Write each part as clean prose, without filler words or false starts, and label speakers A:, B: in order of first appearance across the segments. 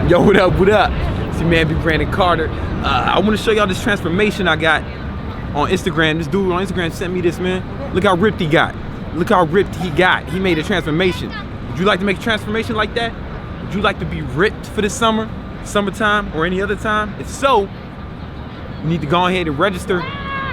A: Yo, what up, what up? It's your man, Big Brandon Carter. I want to show y'all this transformation I got on Instagram. This dude on Instagram sent me this, man. Look how ripped he got. Look how ripped he got. He made a transformation. Would you like to make a transformation like that? Would you like to be ripped for this summer, summertime, or any other time? If so, you need to go ahead and register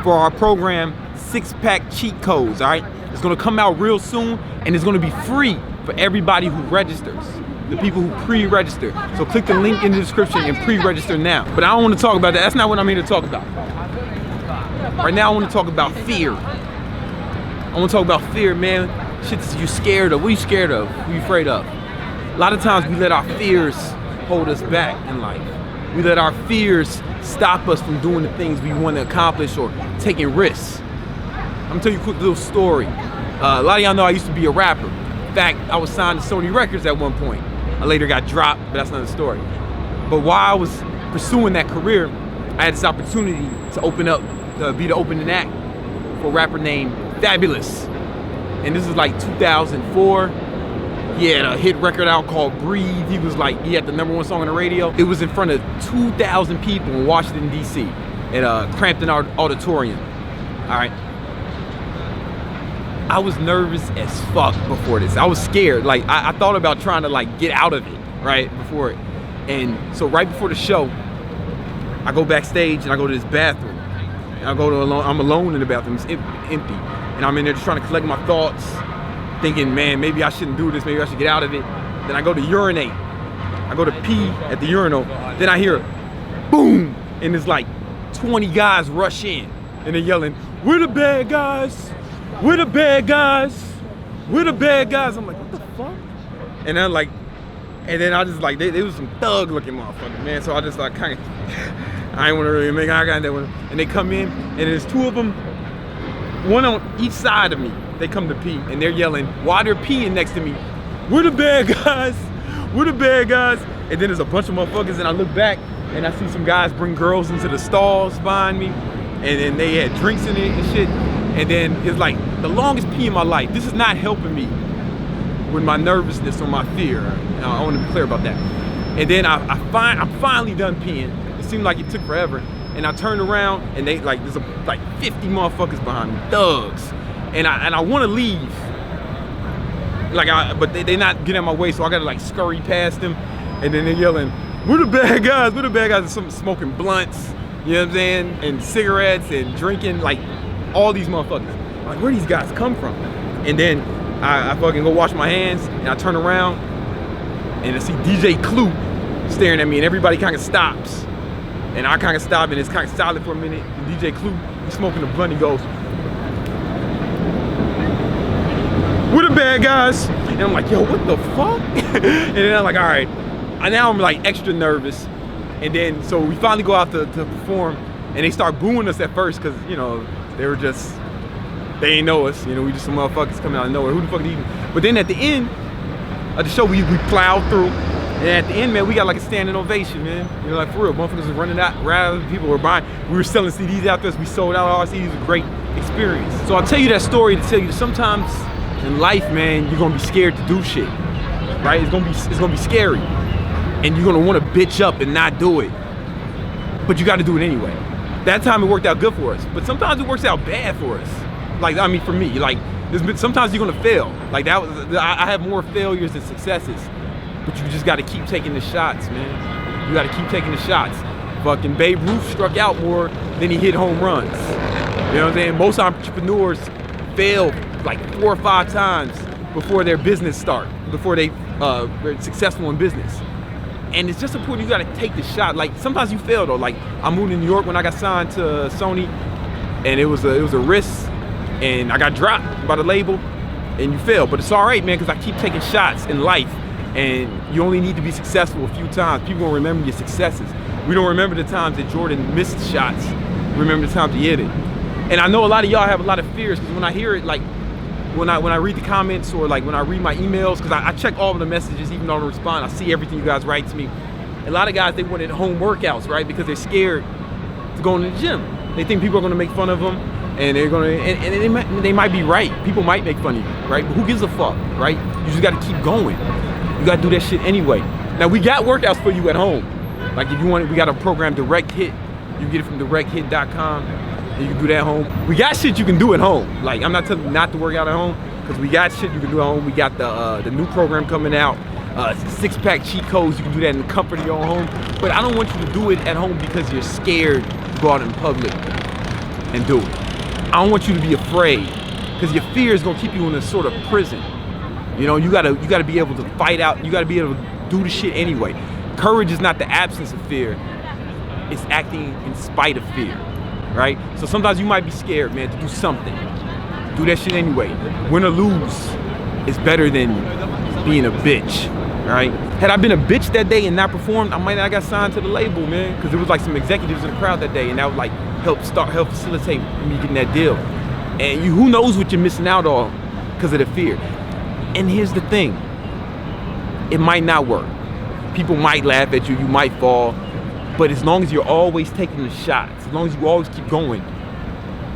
A: for our program, 6-Pack Cheat Codes, all right? It's gonna come out real soon, and it's gonna be free for everybody who registers. The people who pre-register. So click the link in the description and pre-register now. But I don't want to talk about that. That's not what I'm here to talk about. Right now I want to talk about fear. I want to talk about fear, man. Shit that you scared of. What are you scared of? What are you afraid of? A lot of times we let our fears hold us back in life. We let our fears stop us from doing the things we want to accomplish or taking risks. I'm gonna tell you a quick little story. A lot of y'all know I used to be a rapper. In fact, I was signed to Sony Records at one point. I later got dropped, but that's another story. But while I was pursuing that career, I had this opportunity to open up, to be the opening act for a rapper named Fabulous. And this is like 2004. He had a hit record out called Breathe. He had the #1 song on the radio. It was in front of 2,000 people in Washington, D.C. at Crampton Auditorium, all right? I was nervous as fuck before this. I was scared. Like, I thought about trying to like get out of it, right, before it. And so right before the show, I go backstage and I go to this bathroom. And I'm alone in the bathroom, it's empty. And I'm in there just trying to collect my thoughts, thinking, man, maybe I shouldn't do this, maybe I should get out of it. Then I go to urinate. I go to pee at the urinal. Then I hear boom, and it's like 20 guys rush in and they're yelling, "We're the bad guys. We're the bad guys. We're the bad guys." I'm like, what the fuck? And then I just like, they was some thug looking motherfuckers, man. So I just like kind of, I ain't want to really make eye contact with them. And they come in, and there's two of them, one on each side of me. They come to pee, and they're yelling while they're peeing next to me, "We're the bad guys. We're the bad guys." And then there's a bunch of motherfuckers, and I look back, and I see some guys bring girls into the stalls behind me, and then they had drinks in it and shit. And then it's like the longest pee in my life. This is not helping me with my nervousness or my fear. I want to be clear about that. And then I'm finally done peeing. It seemed like it took forever. And I turned around and there's like 50 motherfuckers behind me, thugs. And I want to leave. But they're not getting in my way, so I gotta like scurry past them. And then they're yelling, "We're the bad guys, we're the bad guys." And some smoking blunts, you know what I'm saying? And cigarettes and drinking, like all these motherfuckers. I'm like, where these guys come from? And then I fucking go wash my hands, and I turn around and I see DJ Clue staring at me, and everybody kind of stops. And I kind of stop, and it's kind of silent for a minute. And DJ Clue, he's smoking a blunt, he goes, "We're the bad guys." And I'm like, yo, what the fuck? And then I'm like, all right. Now I'm like extra nervous. And then, so we finally go out to perform, and they start booing us at first, because, you know, they ain't know us. You know, we just some motherfuckers coming out of nowhere. Who the fuck did even? But then at the end of the show, we plowed through. And at the end, man, we got like a standing ovation, man. You know, like for real, motherfuckers were running out, rather people were buying. We were selling CDs out there, so we sold out all our CDs. It was a great experience. So I'll tell you that story to tell you that sometimes in life, man, you're gonna be scared to do shit, right? It's gonna be scary. And you're gonna wanna bitch up and not do it. But you gotta do it anyway. That time it worked out good for us, but sometimes it works out bad for us. Like, I mean, for me, like, sometimes you're gonna fail. Like I have more failures than successes, but you just gotta keep taking the shots, man. You gotta keep taking the shots. Fucking Babe Ruth struck out more than he hit home runs. You know what I'm saying? Most entrepreneurs fail like 4 or 5 times before their business start, before they're successful in business. And it's just important, you gotta take the shot. Like, sometimes you fail though. Like, I moved to New York when I got signed to Sony, and it was a risk, and I got dropped by the label, and you fail. But it's all right, man, because I keep taking shots in life, and you only need to be successful a few times. People don't remember your successes. We don't remember the times that Jordan missed shots. We remember the times he hit it. And I know a lot of y'all have a lot of fears, because when I hear it, like, when I read the comments, or like when I read my emails, because I check all of the messages, even though I don't respond, I see everything you guys write to me. A lot of guys, they wanted home workouts, right? Because they're scared to go in the gym. They think people are gonna make fun of them, and they're gonna, and they might be right. People might make fun of you, right? But who gives a fuck, right? You just gotta keep going. You gotta do that shit anyway. Now we got workouts for you at home. Like if you want, we got a program, Direct Hit. You can get it from directhit.com, and you can do that at home. We got shit you can do at home. Like I'm not telling you not to work out at home, because we got shit you can do at home. We got the new program coming out, 6-pack cheat codes. You can do that in the comfort of your own home. But I don't want you to do it at home because you're scared to go out in public and do it. I don't want you to be afraid, because your fear is gonna keep you in a sort of prison. You know, you gotta be able to fight out. You gotta be able to do the shit anyway. Courage is not the absence of fear. It's acting in spite of fear, right? So sometimes you might be scared, man, to do something. Do that shit anyway. Win or lose is better than being a bitch, right? Had I been a bitch that day and not performed, I might not got signed to the label, man, because there was like some executives in the crowd that day, and that would like help facilitate me getting that deal. And who knows what you're missing out on because of the fear. And here's the thing, it might not work. People might laugh at you, you might fall, but as long as you're always taking the shots, as long as you always keep going,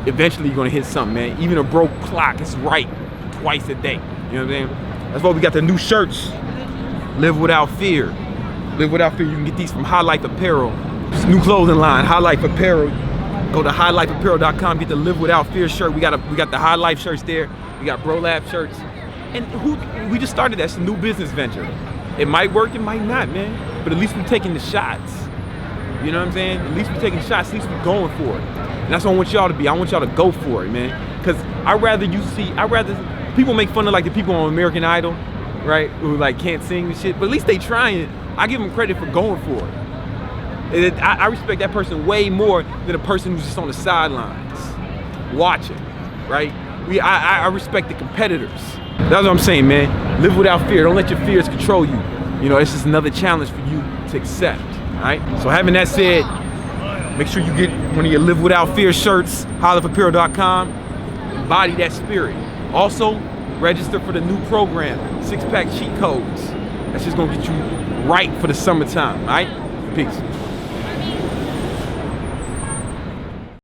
A: eventually you're gonna hit something, man. Even a broke clock is right twice a day. You know what I'm saying? That's why we got the new shirts. Live without fear. Live without fear. You can get these from High Life Apparel. It's a new clothing line, High Life Apparel. Go to highlifeapparel.com, get the Live Without Fear shirt. We got the High Life shirts there. We got Bro Lab shirts. And we just started that. It's a new business venture. It might work, it might not, man. But at least we're taking the shots. You know what I'm saying? At least we're taking shots, at least we're going for it. And that's what I want y'all to be. I want y'all to go for it, man. Because I'd rather people make fun of like the people on American Idol, right? Who like can't sing and shit, but at least they trying. I give them credit for going for it. I respect that person way more than a person who's just on the sidelines watching, right? I respect the competitors. That's what I'm saying, man. Live without fear. Don't let your fears control you. You know, it's just another challenge for you to accept, all right? So having that said, make sure you get one of your Live Without Fear shirts, highlifeapparel.com. Embody that spirit. Also, register for the new program, 6-pack cheat codes. That's just gonna get you right for the summertime, all right? Peace.